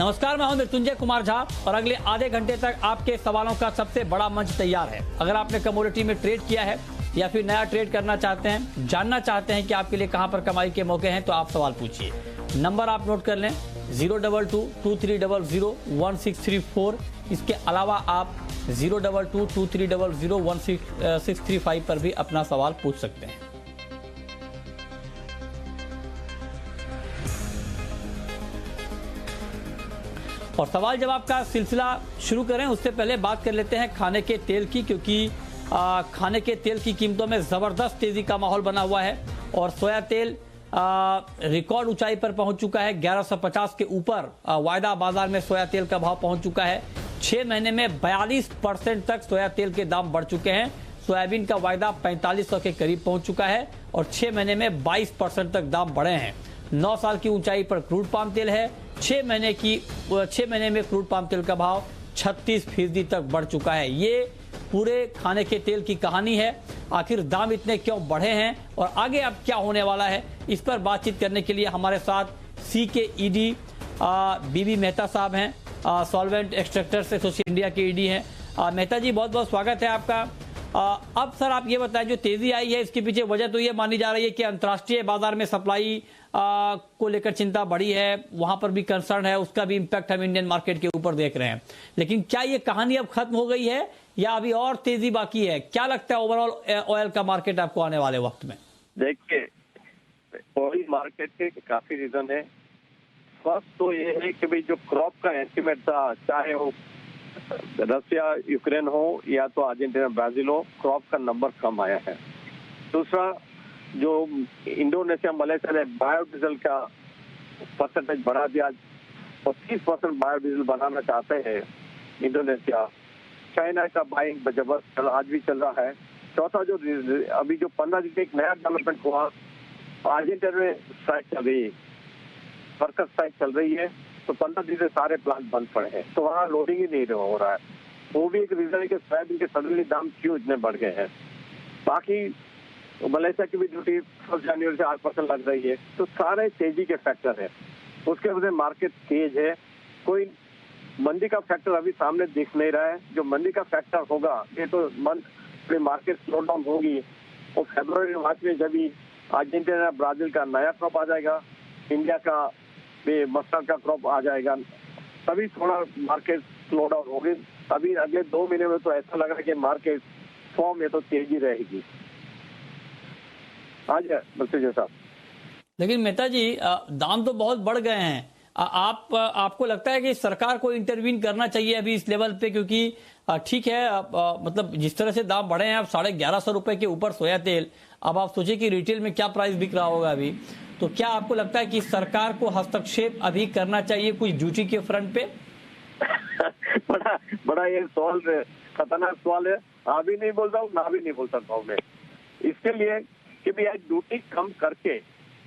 नमस्कार, मैं हूं मृत्युंजय कुमार झा और अगले आधे घंटे तक आपके सवालों का सबसे बड़ा मंच तैयार है। अगर आपने कमोडिटी में ट्रेड किया है या फिर नया ट्रेड करना चाहते हैं, जानना चाहते हैं कि आपके लिए कहां पर कमाई के मौके हैं, तो आप सवाल पूछिए। नंबर आप नोट कर लें 02223001634। इसके अलावा आप 02223001635 पर भी अपना सवाल पूछ सकते हैं। और सवाल जवाब का सिलसिला शुरू करें उससे पहले बात कर लेते हैं खाने के तेल की, क्योंकि खाने के तेल की कीमतों में ज़बरदस्त तेज़ी का माहौल बना हुआ है और सोया तेल रिकॉर्ड ऊंचाई पर पहुंच चुका है। 1150 के ऊपर वायदा बाजार में सोया तेल का भाव पहुंच चुका है। 6 महीने में 42% तक सोया तेल के दाम बढ़ चुके हैं। सोयाबीन का वायदा 4500 के करीब पहुंच चुका है और 6 महीने में 22% तक दाम बढ़े हैं। 9 साल की ऊंचाई पर क्रूड पाम तेल है। 6 महीने में क्रूड पाम तेल का भाव 36% तक बढ़ चुका है। ये पूरे खाने के तेल की कहानी है। आखिर दाम इतने क्यों बढ़े हैं और आगे अब क्या होने वाला है, इस पर बातचीत करने के लिए हमारे साथ CKED बीबी मेहता साहब हैं, सॉल्वेंट एक्सट्रैक्टर्स एसोसिएशन इंडिया के ED हैं। मेहता जी, बहुत बहुत स्वागत है आपका। अब सर आप ये बताएं, जो तेजी आई है इसके पीछे वजह तो ये मानी जा रही है कि अंतर्राष्ट्रीय बाजार में सप्लाई को लेकर चिंता बढ़ी है, वहां पर भी कंसर्न है, उसका भी इम्पैक्ट हम इंडियन मार्केट के ऊपर देख रहे हैं। लेकिन क्या ये कहानी अब खत्म हो गई है या अभी और तेजी बाकी है? क्या लगता है ओवरऑल ऑयल का मार्केट आपको आने वाले वक्त में? देखिए, ऑयल मार्केट के काफी रीजन है। फर्स्ट तो ये है कि भाई जो क्रॉप का एस्टिमेट था, चाहे वो रसिया यूक्रेन हो या तो अर्जेंटीना ब्राजील हो, क्रॉप का नंबर कम आया है। दूसरा, जो इंडोनेशिया मलेशिया ने बायोडीजल का परसेंटेज बढ़ा दिया, 25% बायोडीजल बनाना चाहते हैं इंडोनेशिया। चाइना का बाइंग जबरदस्त आज भी चल रहा है। चौथा, जो अभी जो 15 दिन एक नया डेवलपमेंट हुआ, अर्जेंटीना में स्ट्राइक चल रही है, वर्कर स्ट्राइक चल रही है, तो 15 दिन से सारे प्लांट बंद पड़े हैं, तो वहाँ लोडिंग ही नहीं हो रहा है। वो भी एक रीजन है कि सोयाबीन के सडनली दाम क्यों इतने बढ़ गए हैं। बाकी मलेशिया की भी ड्यूटी 1 जनवरी से 8% लग रही है, तो सारे तेजी के फैक्टर है। उसके वजह से मार्केट तेज है। कोई मंदी का फैक्टर अभी सामने दिख नहीं रहा है। जो मंदी का फैक्टर होगा, ये तो मार्केट स्लो डाउन होगी, और फरवरी मार्च में जब भी अर्जेंटीना ब्राजील का नया क्रॉप आ जाएगा, इंडिया का भी मस्टर्ड का क्रॉप आ जाएगा, तभी थोड़ा मार्केट स्लो डाउन होगी। अभी अगले 2 महीने में तो ऐसा लग रहा है कि मार्केट फॉर्म में तो तेजी रहेगी। आज साहब, लेकिन मेहता जी, दाम तो बहुत बढ़ गए हैं। आपको लगता है कि सरकार को इंटरवीन करना चाहिए अभी इस लेवल पे? क्योंकि ठीक है, मतलब जिस तरह से दाम बढ़े हैं, अब 1150 रुपए के ऊपर सोया तेल, अब आप सोचिए कि रिटेल में क्या प्राइस बिक रहा होगा अभी। तो क्या आपको लगता है कि सरकार को हस्तक्षेप अभी करना चाहिए कुछ ड्यूटी के फ्रंट पे? बड़ा ये सवाल खतरनाक सवाल है। अभी नहीं बोल रहा हूँ, ना भी नहीं बोल सकता हूँ मैं। इसके लिए कि भैया ड्यूटी कम करके,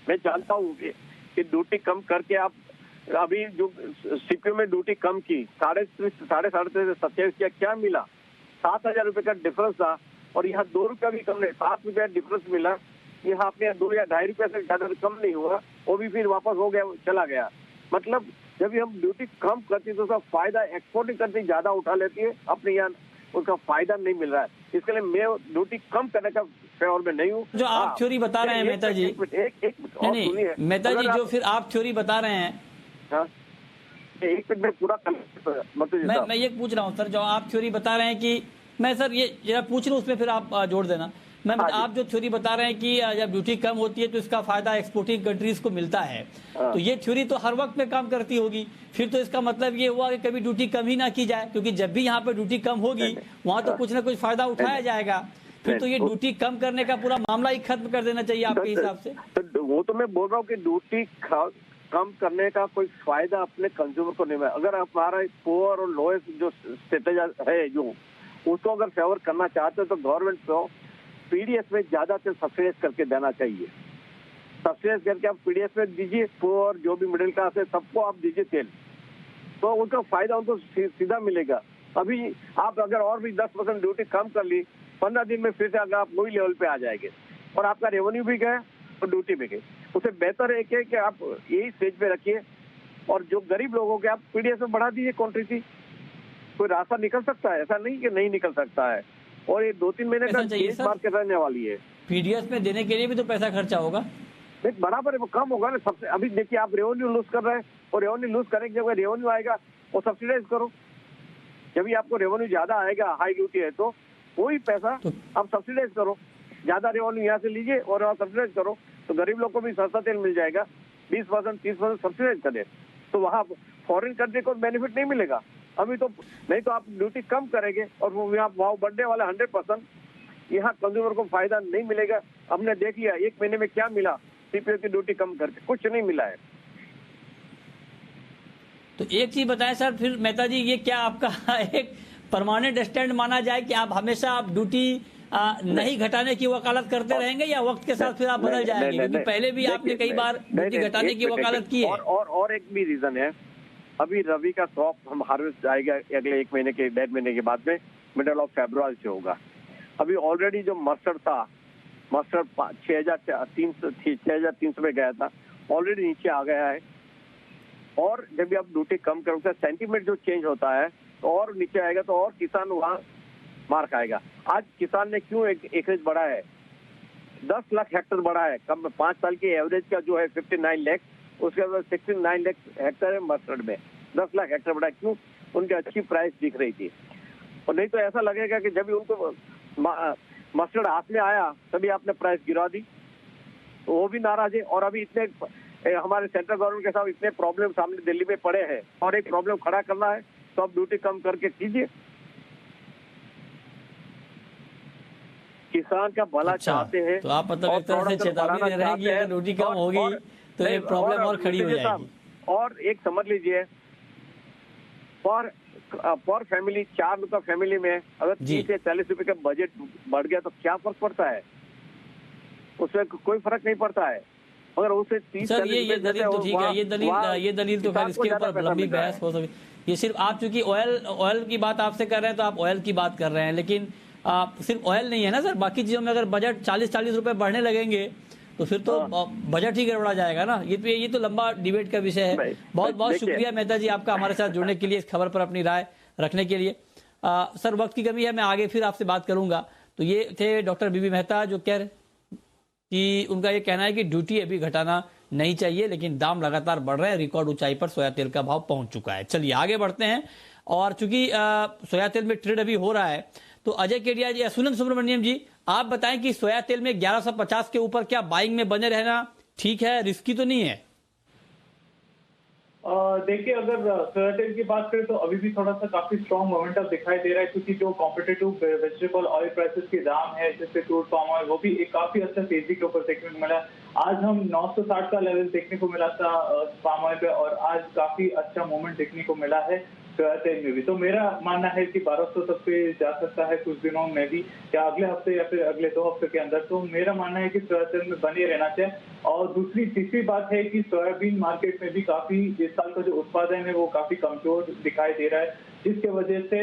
मैं जानता हूँ कि ड्यूटी कम करके आप अभी जो सीपीयू में ड्यूटी कम की, 27.5 किया, क्या मिला? 7,000 रुपए का डिफरेंस था, और यहाँ 2 रुपया भी कम नहीं, 7 रुपया डिफरेंस मिला। यहाँ अपने 2 या 2.5 रुपया से ज्यादा कम नहीं हुआ, वो भी फिर वापस हो गया, चला गया। मतलब जब भी हम ड्यूटी कम करती तो उसका फायदा एक्सपोर्टिंग कंट्री ज्यादा उठा लेती है, अपने यहाँ उसका फायदा नहीं मिल रहा है। इसके लिए मैं ड्यूटी कम करने का फेवर में नहीं हूँ। जो आप थ्योरी बता रहे हैं मेहता जी, मेहता जी, जो फिर आप थ्योरी बता रहे हैं, एक मिनट में पूरा मैं ये पूछ रहा हूँ सर, जो आप थ्योरी बता रहे हैं कि मैं सर ये जरा पूछ रहा हूँ, उसमें फिर आप जोड़ देना। आप जो थ्योरी बता रहे हैं कि जब ड्यूटी कम होती है तो इसका फायदा एक्सपोर्टिंग कंट्रीज को मिलता है, तो ये थ्योरी तो हर वक्त में काम करती होगी। फिर तो इसका मतलब ये हुआ कि कभी ड्यूटी कम ही ना की जाए, क्योंकि जब भी यहाँ पे ड्यूटी कम होगी वहां तो कुछ ना कुछ फायदा उठाया जाएगा। फिर तो ये ड्यूटी कम करने का पूरा मामला ही खत्म कर देना चाहिए आपके हिसाब से? वो तो मैं बोल रहा हूँ कि ड्यूटी कम करने का कोई फायदा अपने कंज्यूमर को नहीं है। अगर हमारा पुअर और लोएस्ट जो स्टेटस है, जो उसको अगर फेवर करना चाहते हो, तो गवर्नमेंट को पीडीएस में ज्यादा से सब्सिडाइज करके देना चाहिए। सब्सिडाइज करके आप पीडीएस में दीजिए, पुअर जो भी मिडिल क्लास है सबको आप दीजिए तेल, तो उनका फायदा उनको सीधा मिलेगा। अभी आप अगर और भी 10% ड्यूटी कम कर ली, 15 दिन में फिर से अगर आप वही लेवल पे आ जाएंगे और आपका रेवेन्यू भी गया और ड्यूटी भी गई। उससे बेहतर है कि आप यही स्टेज पे रखिए और जो गरीब लोगों के आप पीडीएस में बढ़ा दीजिए क्वांटिटी, कोई रास्ता निकल सकता है, ऐसा नहीं कि नहीं निकल सकता है। और ये 2-3 महीने का चेंज मार्केट रहने वाली है। पीडीएस में देने के लिए भी तो पैसा खर्चा होगा, नहीं बराबर है, वो कम होगा ना सबसे। अभी देखिए आप रेवेन्यू लूज कर रहे हैं, और रेवेन्यू लूज करेंगे जब रेवेन्यू आएगा वो सब्सिडाइज करो। जब भी आपको रेवेन्यू ज्यादा आएगा, हाई ड्यूटी है, तो वही पैसा आप सब्सिडाइज करो। ज्यादा रेवेन्यू यहाँ से लीजिए और वहाँ सब्सिडाइज करो, तो गरीब लोग को भी सस्ता तेल मिल जाएगा। 20%, 30% सब्सिडाइज करें, तो वहाँ फॉरेन कंट्री को बेनिफिट नहीं मिलेगा। अभी तो नहीं तो आप ड्यूटी कम करेंगे और वो यहाँ भाव बढ़ने वाला 100%, यहाँ कंज्यूमर को फायदा नहीं मिलेगा। हमने देख लिया 1 महीने में क्या मिला, सीपीओ की ड्यूटी कम करके कुछ नहीं मिला है। तो एक चीज बताएं सर, फिर मेहता जी, ये क्या आपका एक परमानेंट स्टैंड माना जाए कि आप हमेशा आप ड्यूटी नहीं घटाने की वकालत करते रहेंगे, या वक्त के साथ फिर आप बदल जाएंगे? क्योंकि पहले भी आपने कई बार ड्यूटी घटाने की वकालत की है। और एक भी रीजन है, अभी रबी का क्रॉप हम हार्वेस्ट आएगा अगले 1 महीने के 1.5 महीने के बाद में, मिडल ऑफ फरवरी से होगा। अभी ऑलरेडी जो मस्टर्ड था, मस्टर्ड 6,300 में गया था, ऑलरेडी नीचे आ गया है। और जब भी आप ड्यूटी कम करोगे, सेंटीमेंट जो चेंज होता है तो और नीचे आएगा, तो और किसान वहाँ मार खाएगा। आज किसान ने क्यों एकरेज बढ़ा है, 10 लाख हेक्टर बढ़ा है कम। 5 साल की एवरेज का जो है 59 लाख, उसके बाद 69 लाख हेक्टर है मस्टर्ड में, 10 लाख हेक्टर बढ़ा। क्यों? उनकी अच्छी प्राइस दिख रही थी। और नहीं तो ऐसा लगेगा कि जब भी उनको मस्टर्ड हाथ में आया तभी आपने प्राइस गिरा दी, तो वो भी नाराज है। और अभी इतने हमारे सेंट्रल गवर्नमेंट के साथ इतने प्रॉब्लम सामने दिल्ली में पड़े हैं, और एक प्रॉब्लम खड़ा करना है तो आप ड्यूटी कम करके कीजिए। किसान का भला चाहते हैं, तो आप मतलब एक तरह से चेतावनी दे रहे हैं कि अगर ड्यूटी कम होगी तो ये प्रॉब्लम और खड़ी हो जाएगी। और एक समझ लीजिए, पर फैमिली 4 लोग का फैमिली में अगर 30 से 40 रुपए का बजट बढ़ गया तो क्या फर्क पड़ता है? उसमें कोई फर्क नहीं पड़ता है। अगर उसे 30 सर ये दलील तो ठीक है, ये दलील तो खैर इसके ऊपर लंबी बहस हो सकती। ये सिर्फ आप चूंकि ऑयल की बात आपसे कर रहे हैं तो आप ऑयल की बात कर रहे हैं, लेकिन सिर्फ ऑयल नहीं है ना सर, बाकी चीजों में अगर बजट 40-40 रुपए बढ़ने लगेंगे तो फिर तो बजट ही गड़बड़ा जाएगा ना। ये तो लंबा डिबेट का विषय है। बहुत बहुत शुक्रिया मेहता जी आपका हमारे साथ जुड़ने के लिए, इस खबर पर अपनी राय रखने के लिए। सर वक्त की कमी है, मैं आगे फिर आपसे बात करूंगा। तो ये थे डॉक्टर बीबी मेहता, जो कह रहे कि उनका ये कहना है कि ड्यूटी अभी घटाना नहीं चाहिए, लेकिन दाम लगातार बढ़ रहे हैं। रिकॉर्ड ऊंचाई पर सोया तेल का भाव पहुंच चुका है। चलिए आगे बढ़ते हैं। और चूंकि सोया तेल में ट्रेड अभी हो रहा है, तो अजय केडिया जी, सुनंद सुब्रमण्यम जी, आप बताएं कि सोया तेल में 1150 के ऊपर क्या बाइंग में बने रहना ठीक है, रिस्की तो नहीं है? देखिए, अगर सोया तेल की बात करें तो अभी भी थोड़ा सा काफी स्ट्रॉन्ग मोमेंटम दिखाई दे रहा है, क्योंकि जो कॉम्पिटिटिव वेजिटेबल ऑयल प्राइसेस के दाम है, जैसे क्रूड पाम ऑयल, वो भी एक काफी अच्छा तेजी के ऊपर देखने को मिला। आज हम 960 का लेवल देखने को मिला था पाम ऑयल पे, और आज काफी अच्छा मूवमेंट देखने को मिला है सोया तेल में भी। तो मेरा मानना है कि 1200 तक पे जा सकता है कुछ दिनों में भी, या अगले हफ्ते या फिर अगले 2 हफ्ते के अंदर। तो मेरा मानना है कि सोया तेल में बने रहना चाहिए। और तीसरी बात है कि सोयाबीन मार्केट में भी काफी इस साल का जो उत्पादन है वो काफी कमजोर दिखाई दे रहा है, जिसके वजह से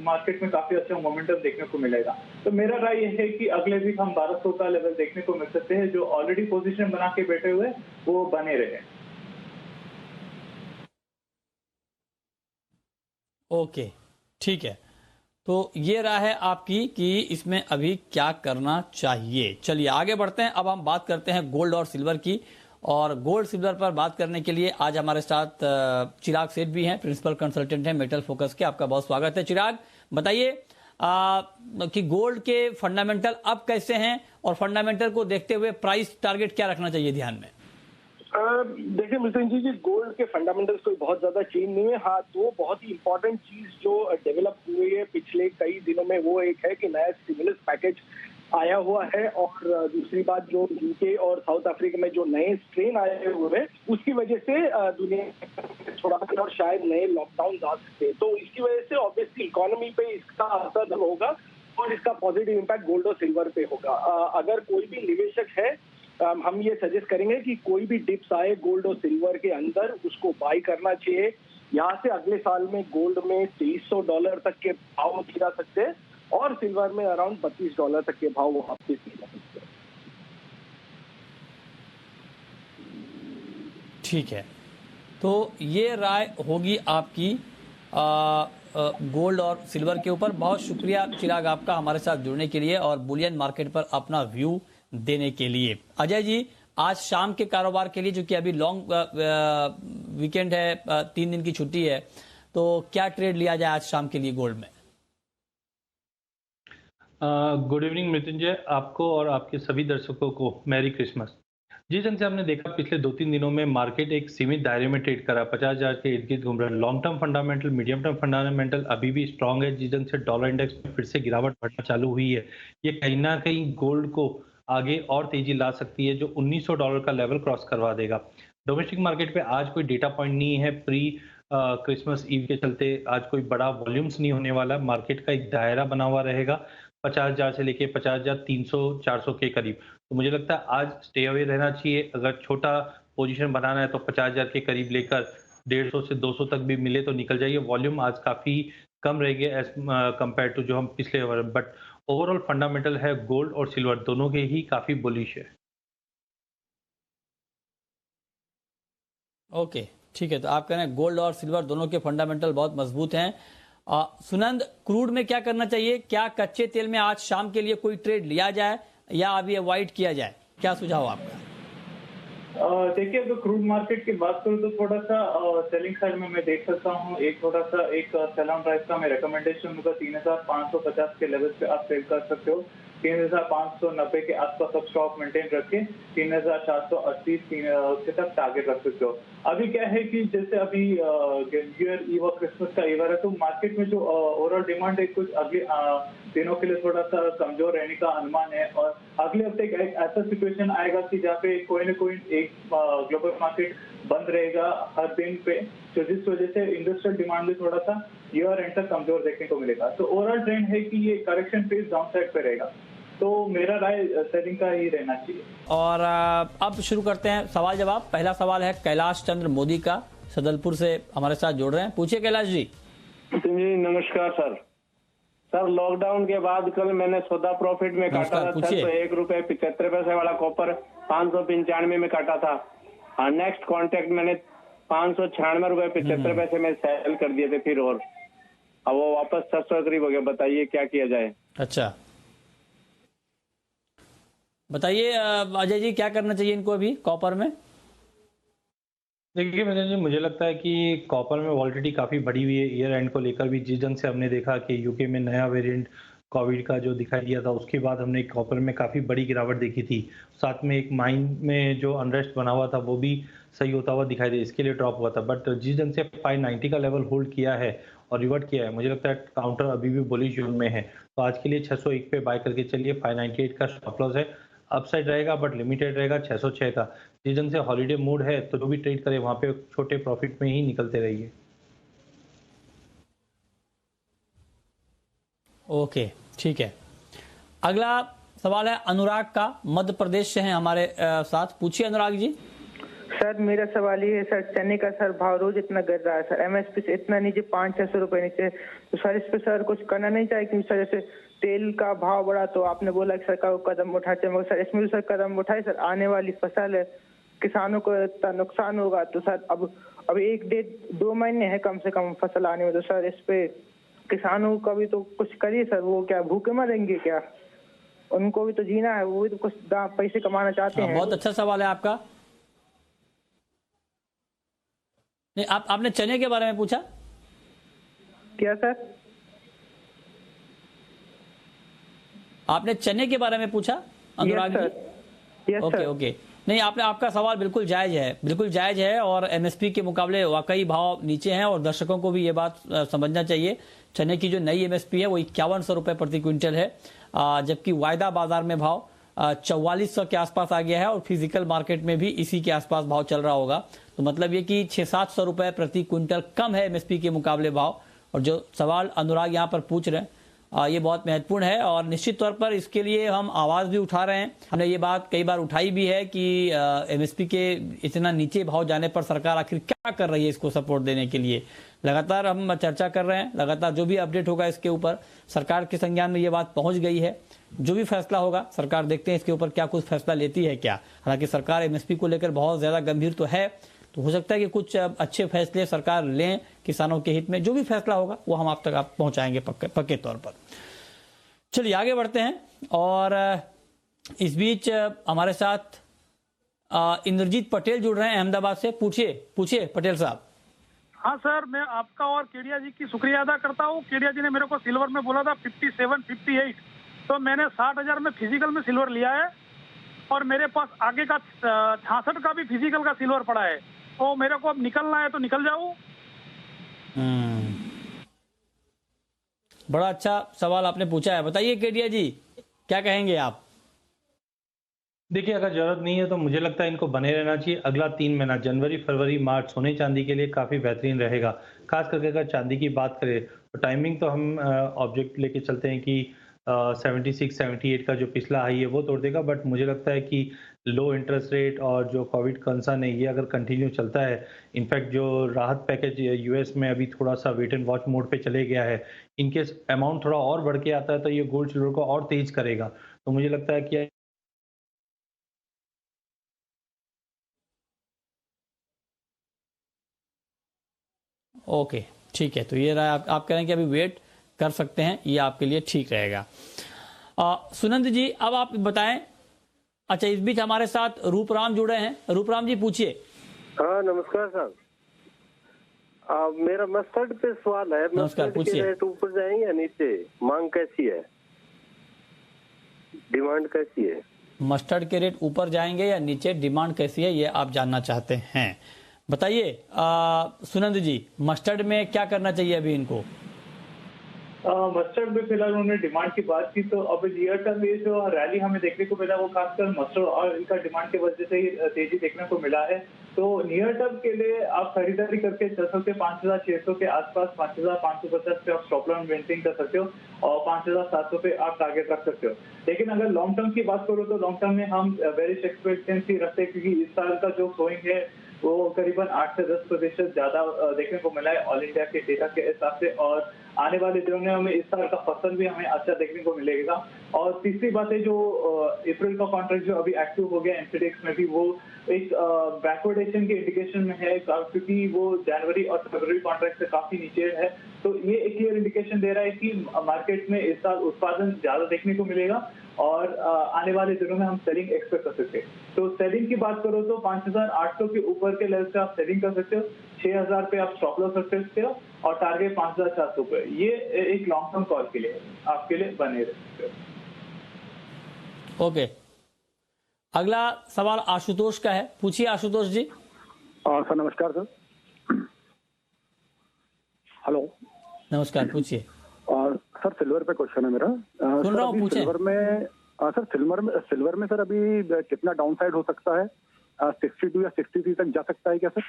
मार्केट में काफी अच्छा मोमेंटम देखने को मिलेगा। तो मेरा राय यह है कि अगले वीक हम 1200 का लेवल देखने को मिल सकते हैं। जो ऑलरेडी पोजीशन बना के बैठे हुए वो बने रहे। ओके, ठीक है। तो ये राय है आपकी कि इसमें अभी क्या करना चाहिए। चलिए आगे बढ़ते हैं। अब हम बात करते हैं गोल्ड और सिल्वर की। और गोल्ड सिल्वर पर बात करने के लिए आज हमारे साथ चिराग सेठ भी हैं, प्रिंसिपल कंसल्टेंट हैं मेटल फोकस के। आपका बहुत स्वागत है चिराग। बताइए कि गोल्ड के फंडामेंटल अब कैसे हैं, और फंडामेंटल को देखते हुए प्राइस टारगेट क्या रखना चाहिए ध्यान में? देखिए मिथुन जी, गोल्ड के फंडामेंटल्स कोई बहुत ज्यादा चेंज नहीं है। हाँ, 2 बहुत ही इंपॉर्टेंट चीज जो डेवलप हुई है पिछले कई दिनों में, वो एक है कि नया स्टिमुलस पैकेज आया हुआ है, और दूसरी बात जो यूके और साउथ अफ्रीका में जो नए स्ट्रेन आए हुए हैं उसकी वजह से दुनिया में थोड़ा सा और शायद नए लॉकडाउन आ सकते हैं। तो इसकी वजह से ऑब्वियसली इकोनॉमी पे इसका असर होगा, और इसका पॉजिटिव इम्पैक्ट गोल्ड और सिल्वर पे होगा। अगर कोई भी निवेशक है, हम ये सजेस्ट करेंगे कि कोई भी डिप्स आए गोल्ड और सिल्वर के अंदर, उसको बाय करना चाहिए। यहाँ से अगले साल में गोल्ड में $2300 तक के भाव दिए जा सकते हैं, और सिल्वर में अराउंड $32 तक के भाव वापस दिए जा सकते हैं। ठीक है। तो ये राय होगी आपकी गोल्ड और सिल्वर के ऊपर। बहुत शुक्रिया चिराग आपका हमारे साथ जुड़ने के लिए और बुलियन मार्केट पर अपना व्यू देने के लिए। अजय जी, आज शाम के कारोबार के लिए, जो कि अभी लॉन्ग वीकेंड है, 3 दिन की छुट्टी है, तो क्या ट्रेड लिया जाए आज शाम के लिए गोल्ड में? गुड इवनिंग मृत्युंजय, आपको और आपके सभी दर्शकों को मैरी क्रिसमस। जिस ढंग से हमने देखा पिछले 2-3 दिनों में मार्केट एक सीमित दायरे में ट्रेड करा, 50,000 के इर्द गिर्द घूम रहा है। Long term fundamental, medium term fundamental अभी भी स्ट्रांग है। जिस ढंग से डॉलर इंडेक्स में फिर से गिरावट बढ़ना चालू हुई है, ये कहीं ना कहीं गोल्ड को आगे और तेजी ला सकती है, जो $1900 का लेवल क्रॉस करवा देगा। डोमेस्टिक मार्केट पे आज कोई डेटा पॉइंट नहीं है, प्री क्रिसमस ईव के चलते आज कोई बड़ा वॉल्यूम्स नहीं होने वाला। मार्केट का एक दायरा बना हुआ रहेगा 50,000 से लेके 50,300-400 के करीब। तो मुझे लगता है आज स्टे अवे रहना चाहिए। अगर छोटा पोजीशन बनाना है तो 50,000 के करीब लेकर 150 से 200 तक भी मिले तो निकल जाइए। वॉल्यूम आज काफी कम रहेगी एज कंपेयर टू जो हम पिछले, बट ओवरऑल फंडामेंटल है गोल्ड और सिल्वर दोनों के ही काफी बुलिश है। ओके, ठीक है। तो आप कह रहे हैं गोल्ड और सिल्वर दोनों के फंडामेंटल बहुत मजबूत हैं। सुनंद, क्रूड में क्या करना चाहिए? क्या कच्चे तेल में आज शाम के लिए कोई ट्रेड लिया जाए या अभी अवॉइड किया जाए? क्या सुझाव आपका? देखिए, अगर क्रूड मार्केट की बात करूं तो थोड़ा सा सेलिंग साइड में मैं देख सकता हूं। एक सेल ऑन प्राइस का मैं रिकमेंडेशन दूंगा 3,550 के लेवल पे आप सेल कर सकते हो। 3,590 के आसपास आप स्टॉक मेंटेन रखे, 3,480 के तक टारगेट रख सकते हो। अभी क्या है कि जैसे अभी न्यू ईयर ईव और क्रिसमस का ईवर है, तो मार्केट में जो ओवरऑल डिमांड है कुछ अगले दिनों के लिए थोड़ा सा कमजोर रहने का अनुमान है। और अगले हफ्ते एक ऐसा सिचुएशन आएगा कि जहाँ पे कोई न कोई एक ग्लोबल मार्केट बंद रहेगा हर दिन पे, तो जिस वजह से इंडस्ट्रियल डिमांड भी थोड़ा सा ईयर एंड तक कमजोर देखने को मिलेगा। तो ओवरऑल ट्रेंड है कि ये करेक्शन फेज डाउन साइड पे रहेगा, तो मेरा राय सेलिंग का ही रहना चाहिए। और अब शुरू करते हैं सवाल जवाब। पहला सवाल है कैलाश चंद्र मोदी का, सदलपुर से हमारे साथ जुड़ रहे हैं। पूछिए कैलाश जी। जी नमस्कार सर। सर, लॉकडाउन के बाद कल मैंने सौदा प्रॉफिट में काटा था सर, तो ₹1.75 वाला कॉपर 595 में काटा था। और नेक्स्ट कॉन्ट्रैक्ट मैंने ₹596.75 में सेल कर दिए थे फिर, और अब वो वापस 600 करीब हो गया। बताइए क्या किया जाए? अच्छा, बताइए अजय जी, क्या करना चाहिए इनको अभी कॉपर में? देखिए मिलन जी, मुझे लगता है कि कॉपर में वॉलिटिलिटी काफ़ी बढ़ी हुई है ईयर एंड को लेकर भी। जिस ढंग से हमने देखा कि यूके में नया वेरिएंट कोविड का जो दिखाई दिया था, उसके बाद हमने कॉपर में काफ़ी बड़ी गिरावट देखी थी। साथ में एक माइन में जो अनरेस्ट बना हुआ था वो भी सही होता हुआ दिखाई दिया, इसके लिए ड्रॉप हुआ था। बट जिस ढंग से 590 का लेवल होल्ड किया है और रिवर्ट किया है, मुझे लगता है काउंटर अभी भी बुलिश जोन में है। तो आज के लिए 601 पे बाय करके चलिए। 598 का स्टॉप लॉस है, अपसाइड रहेगा बट लिमिटेड रहेगा 606 का। जिस ढंग से हॉलीडे मूड है तो जो भी ट्रेड करे वहां पे छोटे प्रॉफिट में ही निकलते रहिए। ओके, ठीक है। अगला सवाल है अनुराग का, मध्य प्रदेश से हैं हमारे साथ। पूछिए अनुराग जी। सर, मेरा सवाल ये है सर, चने का सर भाव रोज इतना गिर रहा है सर, एमएसपी से इतना नीचे 500-600 रुपए नीचे, तो सर इस पे सर कुछ करना नहीं चाहिए? क्योंकि सर जैसे तेल का भाव बढ़ा तो आपने बोला कि सरकार को कदम उठाते, मगर सर इसमें भी सर कदम उठाए सर, आने वाली फसल है, किसानों को इतना नुकसान होगा। तो सर अब 1-1.5-2 महीने है कम से कम फसल आने में, तो सर इस पे किसानों का भी तो कुछ करिए सर। वो क्या भूखे मरेंगे क्या? उनको भी तो जीना है, वो भी तो कुछ पैसे कमाना चाहते हैं। बहुत अच्छा सवाल है आपका। नहीं, आपने चने के बारे में पूछा क्या सर? आपने चने के बारे में पूछा अनुराग जी? ओके। नहीं, आपका सवाल बिल्कुल जायज है, बिल्कुल जायज है। और एमएसपी के मुकाबले वाकई भाव नीचे हैं और दर्शकों को भी ये बात समझना चाहिए। चने की जो नई एमएसपी है वो 5100 रुपए प्रति क्विंटल है, जबकि वायदा बाजार में भाव 4400 के आसपास आ गया है और फिजिकल मार्केट में भी इसी के आसपास भाव चल रहा होगा। तो मतलब ये कि 600-700 रुपए प्रति क्विंटल कम है एमएसपी के मुकाबले भाव। और जो सवाल अनुराग यहाँ पर पूछ रहे हैं ये बहुत महत्वपूर्ण है और निश्चित तौर पर इसके लिए हम आवाज भी उठा रहे हैं। हमने ये बात कई बार उठाई भी है कि एमएसपी के इतना नीचे भाव जाने पर सरकार आखिर क्या कर रही है इसको सपोर्ट देने के लिए। लगातार हम चर्चा कर रहे हैं, लगातार जो भी अपडेट होगा इसके ऊपर सरकार के संज्ञान में ये बात पहुंच गई है। जो भी फैसला होगा सरकार देखते हैं इसके ऊपर क्या कुछ फैसला लेती है क्या। हालांकि सरकार एमएसपी को लेकर बहुत ज्यादा गंभीर तो है, तो हो सकता है कि कुछ अच्छे फैसले सरकार लें किसानों के हित में। जो भी फैसला होगा वो हम आप तक पहुंचाएंगे पक्के तौर पर। चलिए आगे बढ़ते हैं, और इस बीच हमारे साथ इंद्रजीत पटेल जुड़ रहे हैं अहमदाबाद से। पूछिए पटेल साहब। हाँ सर, मैं आपका और केडिया जी की शुक्रिया अदा करता हूँ। केडिया जी ने मेरे को सिल्वर में बोला था 57, 58, तो मैंने 60,000 में फिजिकल में सिल्वर लिया है, और मेरे पास आगे का 66 का भी फिजिकल का सिल्वर पड़ा है। तो मेरे को अब निकलना है तो निकल जाऊं। बड़ा अच्छा सवाल आपने पूछा है। बताइए केडिया जी, क्या कहेंगे आप? देखिए, अगर जरूरत नहीं है तो मुझे लगता है इनको बने रहना चाहिए। अगला 3 महीना जनवरी फरवरी मार्च सोने चांदी के लिए काफी बेहतरीन रहेगा। खास करके अगर चांदी की बात करें तो टाइमिंग तो हम ऑब्जेक्ट लेके चलते हैं कि 76 78 का जो पिछला हाई है वो तोड़ देगा, बट मुझे लगता है कि लो इंटरेस्ट रेट और जो कोविड कंसर्न है ये अगर कंटिन्यू चलता है, इनफैक्ट जो राहत पैकेज यूएस में अभी थोड़ा सा वेट एंड वॉच मोड पे चले गया है, इनकेस अमाउंट थोड़ा और बढ़ के आता है तो ये गोल्ड सिल्वर को और तेज करेगा। तो मुझे लगता है कि ओके, ठीक है। तो ये रहा, आप कह रहे हैं कि अभी वेट कर सकते हैं, ये आपके लिए ठीक रहेगा। सुनंद जी, अब आप बताएं। अच्छा, इस बीच हमारे साथ रूपराम जुड़े हैं। रूपराम जी पूछिए। हाँ नमस्कार सर, मेरा मस्टर्ड पे सवाल है। नमस्कार, पूछिए। रेट ऊपर जाएंगे या नीचे? मांग कैसी है, डिमांड कैसी है? मस्टर्ड के रेट ऊपर जाएंगे या नीचे, डिमांड कैसी है, ये आप जानना चाहते हैं। बताइए सुनंद जी, मस्टर्ड में क्या करना चाहिए अभी इनको? मस्टर्ड में फिलहाल उन्होंने डिमांड की बात की, तो अब नियर टर्म ये जो रैली हमें देखने को मिला वो खासकर मस्टर्ड ऑयल का डिमांड की वजह से ही तेजी देखने को मिला है। तो नियर टर्म के लिए आप खरीदारी करके चल सकते हैं 5,600 के आसपास। 5,550 पे आप स्टॉप लॉस मेंटेन कर सकते हो, और 5,700 पे आप टारगेट रख सकते हो। लेकिन अगर लॉन्ग टर्म की बात करो तो लॉन्ग टर्म में हम बेरिश एक्सपेक्टेंसी रखते हैं, क्योंकि इस साल का जो सोइंग है वो करीबन 8 से 10% ज्यादा देखने को मिला है ऑल इंडिया के डेटा के हिसाब से, और आने वाले दिनों में हमें इस साल का फसल भी हमें अच्छा देखने को मिलेगा। और तीसरी बात है, जो अप्रैल का कॉन्ट्रैक्ट जो अभी एक्टिव हो गया एमसीडीएक्स में भी, वो एक बैकवर्डेशन के इंडिकेशन में है, क्योंकि वो जनवरी और फरवरी कॉन्ट्रैक्ट से काफी नीचे है। तो ये एक क्लियर इंडिकेशन दे रहा है कि मार्केट में इस साल उत्पादन ज्यादा देखने को मिलेगा, और आने वाले दिनों में हम सेलिंग एक्सपेक्ट कर सकते हैं। तो सेलिंग की बात करो तो 5,800 के ऊपर के लेवल से आप सेलिंग कर सकते हो, 6,000 पे आप स्टॉप लॉस रख सकते हो, और टारगेट 5,400 पे। ये एक लॉन्ग टर्म कॉल के लिए आपके लिए बने रह सकते हो। ओके, अगला सवाल आशुतोष का है। पूछिए आशुतोष जी। सर नमस्कार सर। हेलो, नमस्कार, पूछिए। सर सिल्वर पे क्वेश्चन है मेरा। सुन रहा हूँ, पूछें। सिल्वर में सर अभी कितना डाउन साइड हो सकता है? 62 या 63 तक जा सकता है क्या सर?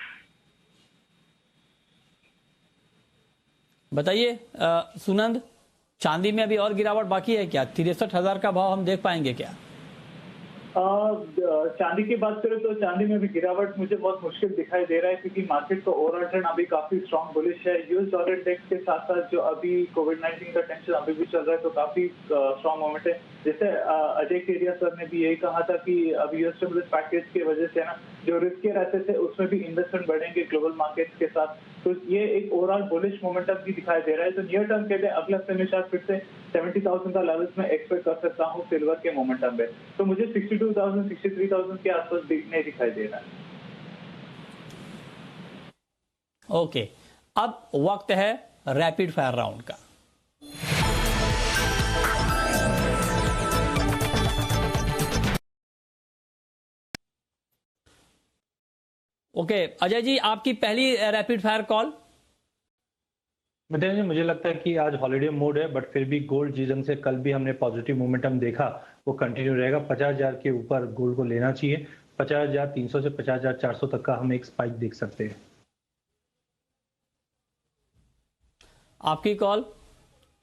बताइए सुनंद, चांदी में अभी और गिरावट बाकी है क्या? 63,000 का भाव हम देख पाएंगे क्या? चांदी की बात करें तो चांदी में भी गिरावट मुझे बहुत मुश्किल दिखाई दे रहा है, क्योंकि मार्केट का ओवरऑल ट्रेंड अभी काफी स्ट्रॉन्ग बुलिश है। यूएस डॉलर इंडेक्स के साथ साथ जो अभी कोविड-19 का टेंशन अभी भी चल रहा है, तो काफी स्ट्रॉन्ग मोमेंट है। जैसे अजय केडिया सर ने भी यही कहा था कि अभी यूएस स्टिमुलस पैकेज की वजह से ना जो रिस्कियर एसेट्स है उसमें भी इन्वेस्टमेंट बढ़ेंगे ग्लोबल मार्केट्स के साथ, तो ये एक ओवरऑल बुलिश मोमेंटम भी दिखाई दे रहा है। तो नियर टर्म के लिए अगला हफ्ते में शायद फिर से 70,000 का लेवल्स में एक्सपेक्ट कर सकता हूँ सिल्वर के मोमेंटम में। तो मुझे 62,000 63,000 के आसपास नहीं दिखाई दे रहा है। ओके, अब वक्त है रैपिड फायर राउंड का। ओके, अजय जी आपकी पहली रैपिड फायर कॉल। जी, मुझे लगता है कि आज हॉलिडे मोड है, बट फिर भी गोल्ड जिस ढंग से कल भी हमने पॉजिटिव मोमेंटम देखा वो कंटिन्यू रहेगा। 50,000 के ऊपर गोल्ड को लेना चाहिए। 50,300 से 50,400 तक का हम एक स्पाइक देख सकते हैं। आपकी कॉल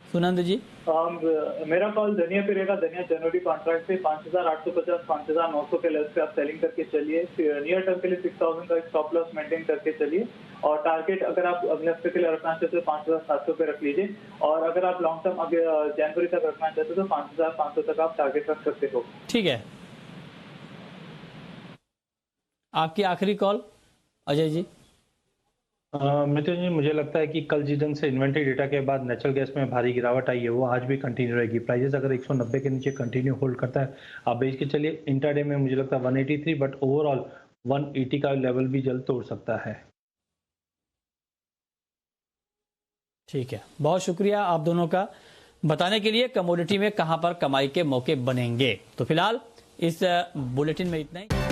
सुनंद जी। मेरा कॉल धनिया पे रहेगा। धनिया जनवरी कॉन्ट्रैक्ट से 5,850 5,900 के लेवल पे आप सेलिंग करके चलिए। नियर टर्म के लिए 6,000 का स्टॉप लॉस मेंटेन करके चलिए, और टारगेट अगर आप अगले हफ्ते के लिए रखना चाहते हो तो 5,700 पे रख लीजिए, और अगर आप लॉन्ग टर्म जनवरी तक रखना चाहते हो तो 5,500 तक आप टारगेट रख सकते हो। ठीक है, आपकी आखिरी कॉल। अजय जी? मिथुन जी, मुझे लगता है कि कल जिस ढंग से इन्वेंट्री डेटा के बाद नेचुरल गैस में भारी गिरावट आई है वो आज भी कंटिन्यू रहेगी। प्राइसेस अगर 190 के नीचे कंटिन्यू होल्ड करता है, आप बेच के चलिए। इंट्राडे में मुझे लगता है 183, बट ओवरऑल 180 का लेवल भी जल्द तोड़ सकता है। ठीक है, बहुत शुक्रिया आप दोनों का बताने के लिए कमोडिटी में कहां पर कमाई के मौके बनेंगे। तो फिलहाल इस बुलेटिन में इतना ही।